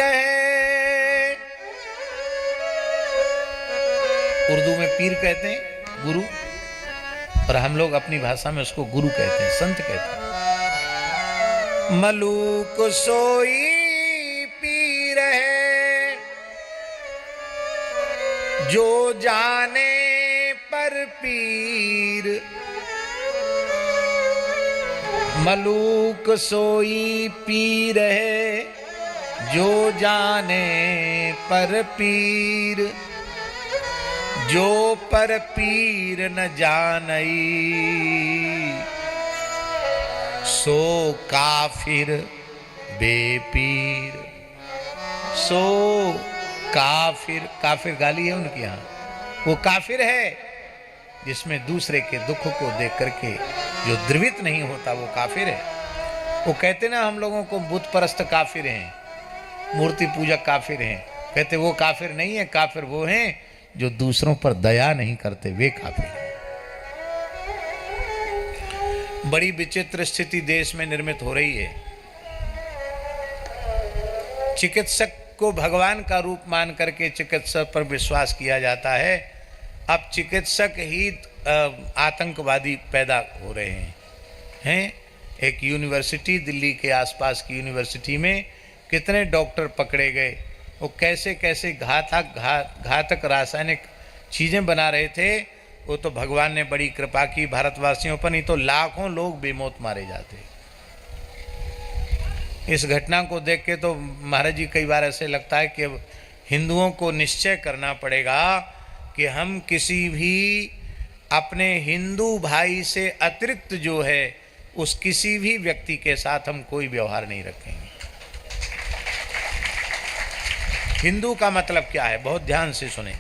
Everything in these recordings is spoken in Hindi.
रहे। उर्दू में पीर कहते हैं गुरु, और हम लोग अपनी भाषा में उसको गुरु कहते हैं, संत कहते हैं। मलूक सोई पी रहे, जो जाने पर पीर। मलूक सोई पी रहे, जो जाने पर पीर। जो पर पीर न जानई, सो काफिर बेपीर। सो काफिर, काफिर गाली है उनके यहाँ, वो काफिर है जिसमें दूसरे के दुख को देख करके जो द्रवित नहीं होता, वो काफिर है। वो कहते ना हम लोगों को बुत परस्त काफिर हैं, मूर्ति पूजक काफिर हैं। कहते वो काफिर नहीं है, काफिर वो हैं जो दूसरों पर दया नहीं करते, वे काफिर हैं। बड़ी विचित्र स्थिति देश में निर्मित हो रही है। चिकित्सक को भगवान का रूप मान करके चिकित्सक पर विश्वास किया जाता है। अब चिकित्सक ही आतंकवादी पैदा हो रहे हैं। एक यूनिवर्सिटी, दिल्ली के आसपास की यूनिवर्सिटी में कितने डॉक्टर पकड़े गए, वो कैसे कैसे घातक रासायनिक चीज़ें बना रहे थे। वो तो भगवान ने बड़ी कृपा की भारतवासियों पर, नहीं तो लाखों लोग बेमौत मारे जाते। इस घटना को देख के तो महाराज जी कई बार ऐसे लगता है कि अब हिंदुओं को निश्चय करना पड़ेगा कि हम किसी भी अपने हिंदू भाई से अतिरिक्त जो है उस किसी भी व्यक्ति के साथ हम कोई व्यवहार नहीं रखेंगे। हिंदू का मतलब क्या है, बहुत ध्यान से सुने।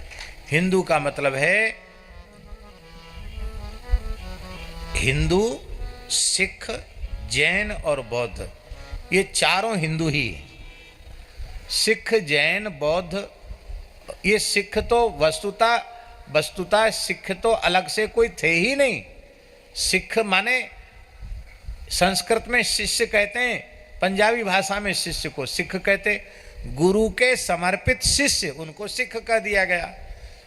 हिंदू का मतलब है हिंदू, सिख, जैन और बौद्ध, ये चारों हिंदू ही। सिख, जैन, बौद्ध, ये सिख तो वस्तुता सिख तो अलग से कोई थे ही नहीं। सिख माने संस्कृत में शिष्य कहते हैं, पंजाबी भाषा में शिष्य को सिख कहते। गुरु के समर्पित शिष्य, उनको सिख कह दिया गया।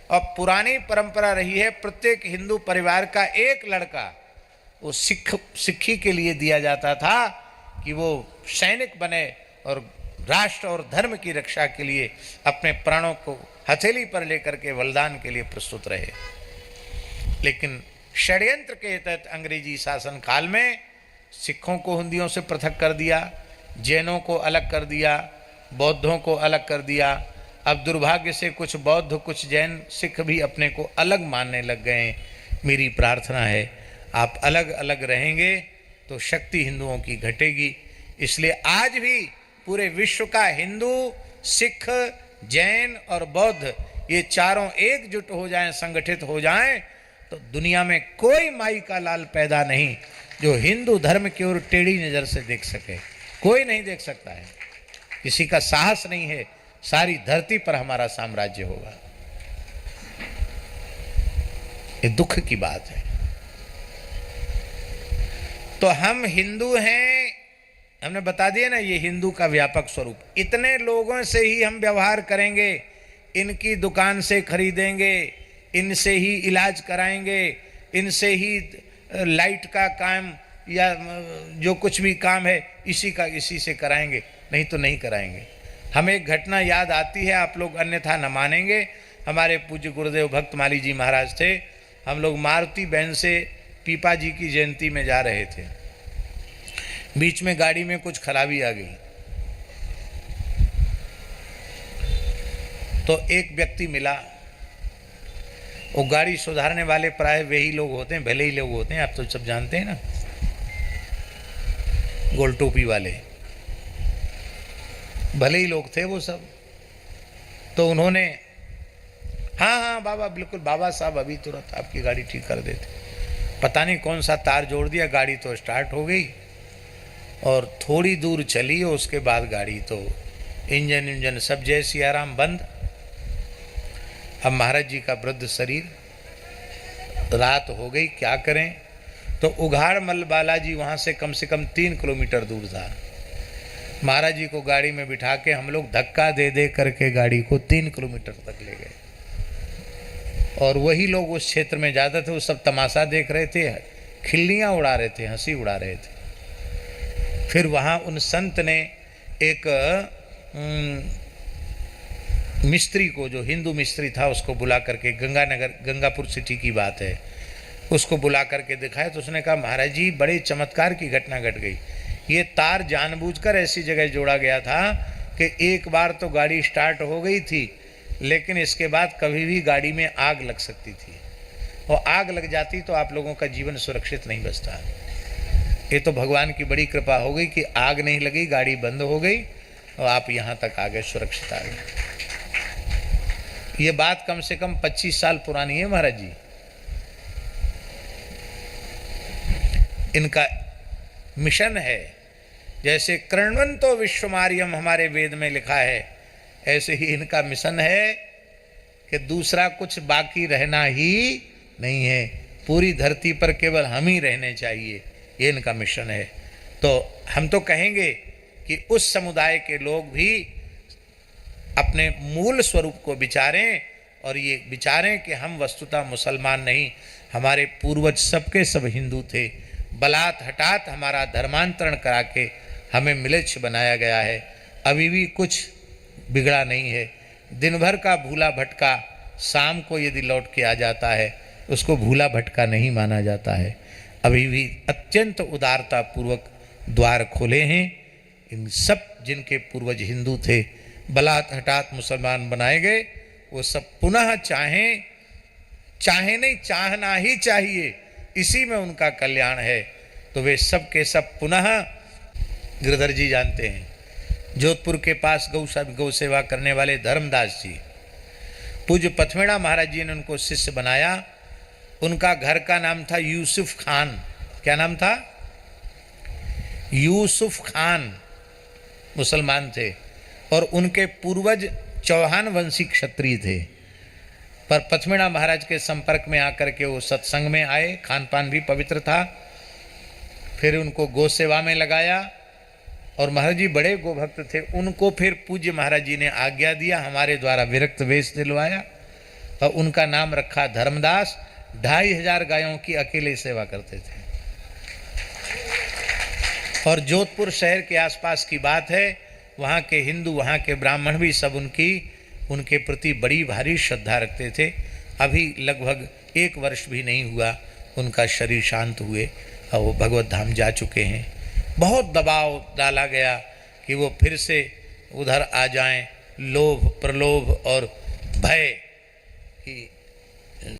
और पुरानी परंपरा रही है, प्रत्येक हिंदू परिवार का एक लड़का वो सिक्खी के लिए दिया जाता था कि वो सैनिक बने और राष्ट्र और धर्म की रक्षा के लिए अपने प्राणों को हथेली पर लेकर के बलिदान के लिए प्रस्तुत रहे। लेकिन षड्यंत्र के तहत अंग्रेजी शासन काल में सिखों को हिंदुओं से पृथक कर दिया, जैनों को अलग कर दिया, बौद्धों को अलग कर दिया। अब दुर्भाग्य से कुछ बौद्ध, कुछ जैन, सिख भी अपने को अलग मानने लग गए हैं। मेरी प्रार्थना है आप अलग अलग रहेंगे तो शक्ति हिंदुओं की घटेगी। इसलिए आज भी पूरे विश्व का हिंदू, सिख, जैन और बौद्ध ये चारों एकजुट हो जाएं, संगठित हो जाएं, तो दुनिया में कोई माई का लाल पैदा नहीं जो हिंदू धर्म की ओर टेढ़ी नजर से देख सके। कोई नहीं देख सकता है, किसी का साहस नहीं है। सारी धरती पर हमारा साम्राज्य होगा। ये दुख की बात है। तो हम हिंदू हैं, हमने बता दिया ना, ये हिंदू का व्यापक स्वरूप। इतने लोगों से ही हम व्यवहार करेंगे, इनकी दुकान से खरीदेंगे, इनसे ही इलाज कराएंगे, इनसे ही लाइट का काम या जो कुछ भी काम है इसी से कराएंगे, नहीं तो नहीं कराएंगे। हमें एक घटना याद आती है, आप लोग अन्यथा न मानेंगे। हमारे पूज्य गुरुदेव भक्त माली जी महाराज थे, हम लोग मारुति बहन से पीपा जी की जयंती में जा रहे थे। बीच में गाड़ी में कुछ खराबी आ गई, तो एक व्यक्ति मिला। वो गाड़ी सुधारने वाले प्राय वही लोग होते हैं, भले ही लोग होते हैं, आप तो सब जानते हैं ना, गोल टोपी वाले, भले ही लोग थे वो सब। तो उन्होंने हाँ हाँ बाबा, बिल्कुल बाबा साहब, अभी तुरंत आपकी गाड़ी ठीक कर देते। पता नहीं कौन सा तार जोड़ दिया, गाड़ी तो स्टार्ट हो गई और थोड़ी दूर चली, उसके बाद गाड़ी तो इंजन सब जय सिया राम बंद। अब महाराज जी का वृद्ध शरीर, रात हो गई, क्या करें। तो उघाड़ मल बालाजी वहाँ से कम 3 किलोमीटर दूर था। महाराज जी को गाड़ी में बिठा के हम लोग धक्का दे दे करके गाड़ी को 3 किलोमीटर तक ले गए। और वही लोग उस क्षेत्र में ज़्यादा थे, वो सब तमाशा देख रहे थे, खिल्लियाँ उड़ा रहे थे, हंसी उड़ा रहे थे। फिर वहाँ उन संत ने एक मिस्त्री को, जो हिंदू मिस्त्री था, उसको बुला करके, गंगापुर सिटी की बात है, उसको बुला करके दिखाया। तो उसने कहा महाराज जी बड़े चमत्कार की घटना घट गई। ये तार जानबूझकर ऐसी जगह जोड़ा गया था कि एक बार तो गाड़ी स्टार्ट हो गई थी, लेकिन इसके बाद कभी भी गाड़ी में आग लग सकती थी, और आग लग जाती तो आप लोगों का जीवन सुरक्षित नहीं बचता। ये तो भगवान की बड़ी कृपा हो गई कि आग नहीं लगी, गाड़ी बंद हो गई और आप यहाँ तक आ गए, सुरक्षित आ गए। ये बात कम से कम 25 साल पुरानी है महाराज जी। इनका मिशन है, जैसे कृण्वन्तो विश्वमार्यम हमारे वेद में लिखा है, ऐसे ही इनका मिशन है कि दूसरा कुछ बाकी रहना ही नहीं है, पूरी धरती पर केवल हम ही रहने चाहिए, ये इनका मिशन है। तो हम तो कहेंगे कि उस समुदाय के लोग भी अपने मूल स्वरूप को विचारें, और ये विचारें कि हम वस्तुतः मुसलमान नहीं, हमारे पूर्वज सबके सब हिंदू थे। बलात् हठात हमारा धर्मांतरण करा के हमें मिलेच्छ बनाया गया है। अभी भी कुछ बिगड़ा नहीं है। दिन भर का भूला भटका शाम को यदि लौट के आ जाता है, उसको भूला भटका नहीं माना जाता है। अभी भी अत्यंत उदारता पूर्वक द्वार खोले हैं। इन सब जिनके पूर्वज हिंदू थे, बलात् हठात मुसलमान बनाए गए, वो सब पुनः चाहें नहीं, चाहना ही चाहिए, इसी में उनका कल्याण है। तो वे सब के सब पुनः, गिरधर जी जानते हैं, जोधपुर के पास गौ सेवा करने वाले धर्मदास जी, पूज्य पथमेड़ा महाराज जी ने उनको शिष्य बनाया। उनका घर का नाम था यूसुफ खान। क्या नाम था? यूसुफ खान। मुसलमान थे और उनके पूर्वज चौहान वंशी क्षत्रिय थे, पर पथमेड़ा महाराज के संपर्क में आकर के वो सत्संग में आए, खान पान भी पवित्र था। फिर उनको गौ सेवा में लगाया, और महाराज जी बड़े गोभक्त थे। उनको फिर पूज्य महाराज जी ने आज्ञा दिया, हमारे द्वारा विरक्त वेश दिलवाया, और उनका नाम रखा धर्मदास। 2500 गायों की अकेले सेवा करते थे। और जोधपुर शहर के आसपास की बात है, वहाँ के हिंदू, वहाँ के ब्राह्मण भी सब उनके प्रति बड़ी भारी श्रद्धा रखते थे। अभी लगभग 1 वर्ष भी नहीं हुआ उनका शरीर शांत हुए, और वो भगवत धाम जा चुके हैं। बहुत दबाव डाला गया कि वो फिर से उधर आ जाएं, लोभ, प्रलोभ और भय की